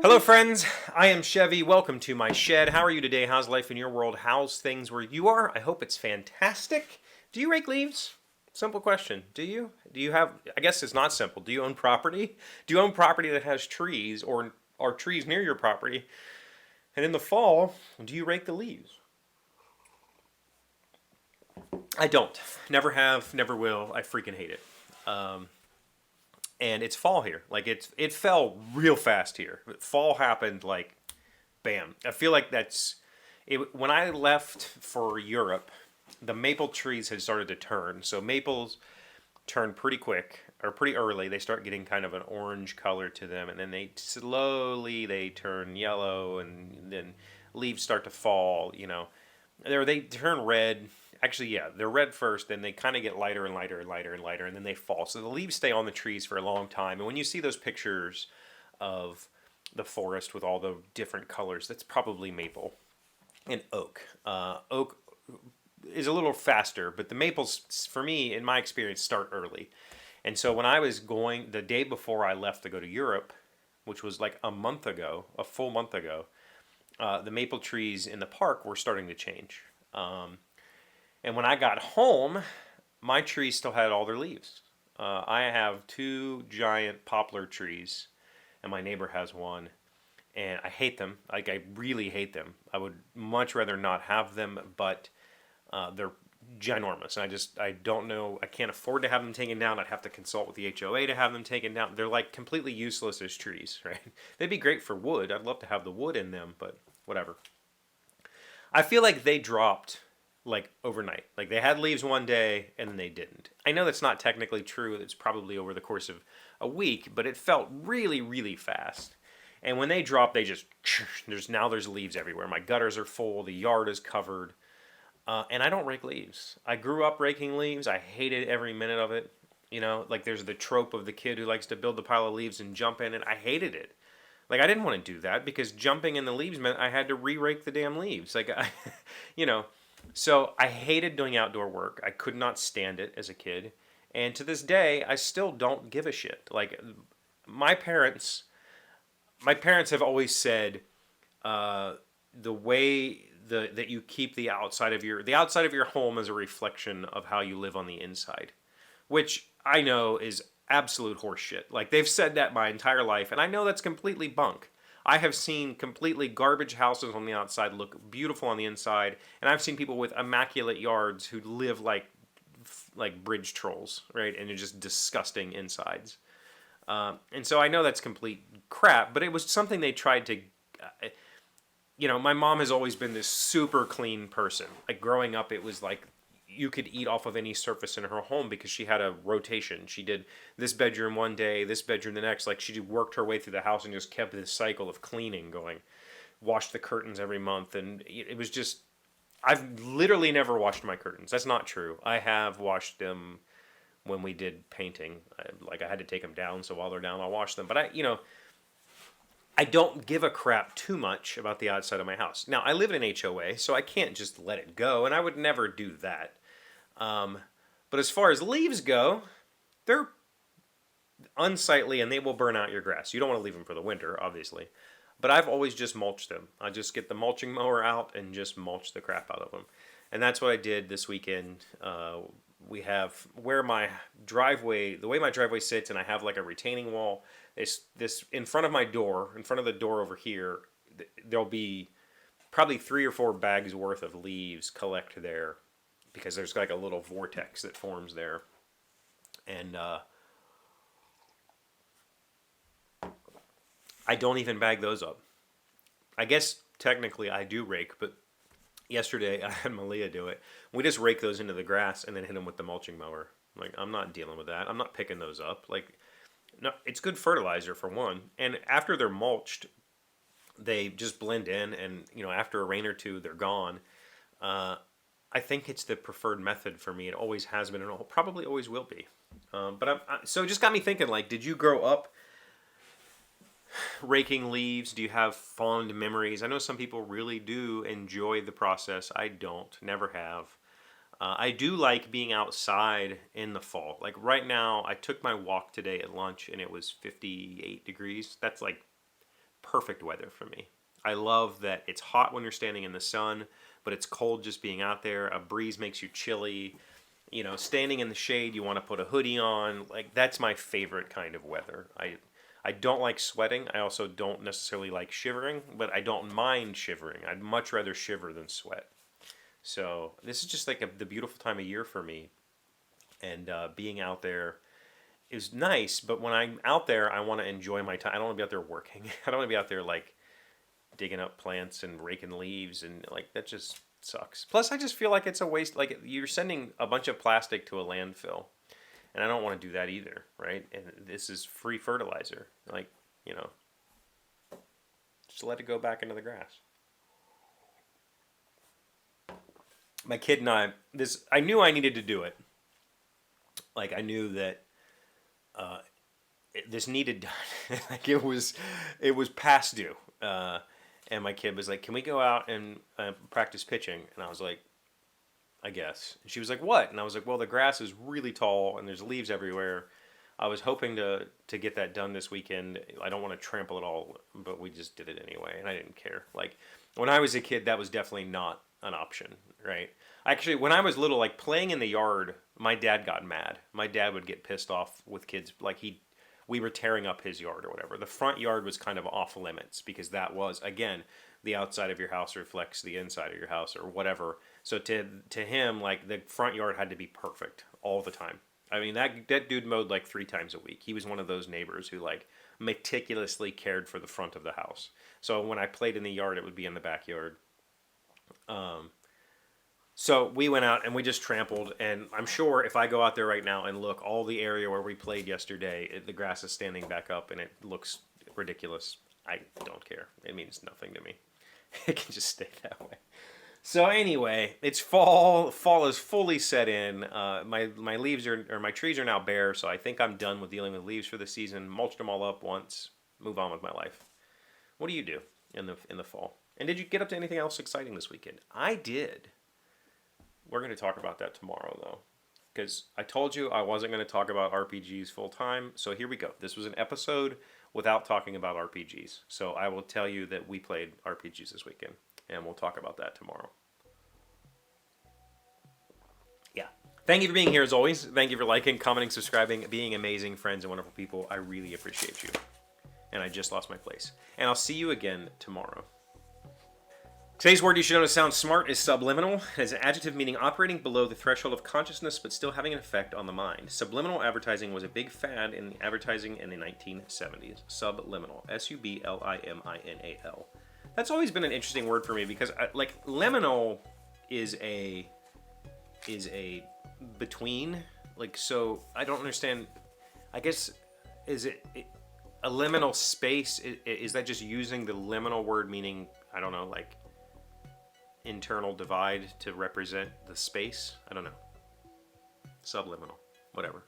Hello, friends. I am Chevy. Welcome to my shed. How are you today? How's life in your world? How's things where you are? I hope it's fantastic. Do you rake leaves? Simple question. Do you? Do you have, I guess it's not simple. Do you own property? Do you own property that has trees or are trees near your property? And in the fall, do you rake the leaves? I don't. Never have, never will. I freaking hate it. Um, and it's fall here. Like it fell real fast here. Fall happened like bam. I feel like that's it. When I left for Europe, the maple trees had started to turn. So maples turn pretty quick or pretty early. They start getting kind of an orange color to them, and then they turn yellow, and then leaves start to fall. They turn red. Actually, yeah, they're red first, then they kind of get lighter and lighter and lighter and lighter, and then they fall. So the leaves stay on the trees for a long time. And when you see those pictures of the forest with all the different colors, that's probably maple and oak. Oak is a little faster, but the maples, for me, in my experience, start early. And so when I was going, the day before I left to go to Europe, which was like a month ago, a full month ago, the maple trees in the park were starting to change. And when I got home, my trees still had all their leaves. I have two giant poplar trees, and my neighbor has one, and I hate them. Like, I really hate them. I would much rather not have them, but they're ginormous. And I don't know, I can't afford to have them taken down. I'd have to consult with the HOA to have them taken down. They're like completely useless as trees, right? They'd be great for wood. I'd love to have the wood in them, but whatever. I feel like they dropped like overnight. Like they had leaves one day and then they didn't. I know that's not technically true. It's probably over the course of a week, but it felt really, really fast. And when they dropped, they just there's leaves everywhere. My gutters are full. The yard is covered, and I don't rake leaves. I grew up raking leaves. I hated every minute of it. Like there's the trope of the kid who likes to build a pile of leaves and jump in, and I hated it. Like I didn't want to do that because jumping in the leaves meant I had to re-rake the damn leaves. Like you know, so I hated doing outdoor work. I could not stand it as a kid. And to this day, I still don't give a shit. Like my parents, my parents have always said the way that you keep the outside of your home is a reflection of how you live on the inside, which I know is absolute horseshit. Like they've said that my entire life, and I know that's completely bunk. I have seen completely garbage houses on the outside look beautiful on the inside, and I've seen people with immaculate yards who live like bridge trolls, right? And they're just disgusting insides. And so I know that's complete crap, but it was something they tried to. My mom has always been this super clean person. Like growing up, it was like you could eat off of any surface in her home because she had a rotation. She did this bedroom one day, this bedroom the next. Like she worked her way through the house and just kept this cycle of cleaning going. Washed the curtains every month, and it was just. I've literally never washed my curtains. That's not true. I have washed them when we did painting. I had to take them down, so while they're down, I'll wash them. But I don't give a crap too much about the outside of my house. Now, I live in an HOA, so I can't just let it go, and I would never do that. But as far as leaves go, they're unsightly and they will burn out your grass. You don't want to leave them for the winter, obviously. But I've always just mulched them. I just get the mulching mower out and just mulch the crap out of them. And that's what I did this weekend. We have where my driveway, the way my driveway sits, and I have like a retaining wall. This in front of my door, in front of the door over here, there'll be probably 3 or 4 bags worth of leaves collect there because there's like a little vortex that forms there. And I don't even bag those up. I guess technically I do rake, but yesterday I had Malia do it. We just rake those into the grass and then hit them with the mulching mower. Like I'm not dealing with that. I'm not picking those up. Like no, it's good fertilizer for one. And after they're mulched, they just blend in, and after a rain or two, they're gone. I think it's the preferred method for me. It always has been, and it probably always will be. So it just got me thinking. Like, did you grow up raking leaves? Do you have fond memories? I know some people really do enjoy the process. I don't, never have. I do like being outside in the fall. Like right now, I took my walk today at lunch and it was 58 degrees. That's like perfect weather for me. I love that it's hot when you're standing in the sun, but it's cold just being out there. A breeze makes you chilly. You know, standing in the shade, you want to put a hoodie on. Like, that's my favorite kind of weather. I don't like sweating. I also don't necessarily like shivering, but I don't mind shivering. I'd much rather shiver than sweat. So this is just like the beautiful time of year for me. And being out there is nice, but when I'm out there, I want to enjoy my time. I don't want to be out there working. I don't want to be out there like digging up plants and raking leaves, and like that just sucks. Plus, I just feel like it's a waste. Like, you're sending a bunch of plastic to a landfill, and I don't want to do that either, right? And this is free fertilizer. Like, you know, just let it go back into the grass. My kid and I knew I needed to do it. Like, I knew that this needed done. Like, it was past due. And my kid was like, "Can we go out and practice pitching?" And I was like, "I guess." And she was like, "What?" And I was like, "Well, the grass is really tall and there's leaves everywhere. I was hoping to get that done this weekend. I don't want to trample it all, but we just did it anyway, and I didn't care." Like, when I was a kid, that was definitely not an option, right? Actually, when I was little, like, playing in the yard, my dad got mad. My dad would get pissed off with kids. Like, we were tearing up his yard or whatever. The front yard was kind of off limits because that was, again, the outside of your house reflects the inside of your house or whatever. So to him, like, the front yard had to be perfect all the time. I mean, that dude mowed like 3 times a week. He was one of those neighbors who, like, meticulously cared for the front of the house. So when I played in the yard, it would be in the backyard. So we went out and we just trampled, and I'm sure if I go out there right now and look, all the area where we played yesterday, the grass is standing back up and it looks ridiculous. I don't care. It means nothing to me. It can just stay that way. So anyway, it's fall. Fall is fully set in. My leaves or my trees are now bare, so I think I'm done with dealing with leaves for the season. Mulched them all up once. Move on with my life. What do you do in the fall? And did you get up to anything else exciting this weekend? I did. We're going to talk about that tomorrow, though, because I told you I wasn't going to talk about RPGs full time. So here we go. This was an episode without talking about RPGs. So I will tell you that we played RPGs this weekend, and we'll talk about that tomorrow. Yeah. Thank you for being here, as always. Thank you for liking, commenting, subscribing, being amazing friends and wonderful people. I really appreciate you. And I just lost my place. And I'll see you again tomorrow. Today's word you should know to sound smart is subliminal. It is an adjective meaning operating below the threshold of consciousness but still having an effect on the mind. Subliminal advertising was a big fad in advertising in the 1970s. Subliminal. Subliminal. That's always been an interesting word for me because, like, liminal is a between. Like, so I don't understand. I guess, is it a liminal space? Is that just using the liminal word meaning, I don't know, like, internal divide to represent the space? I don't know. Subliminal. Whatever.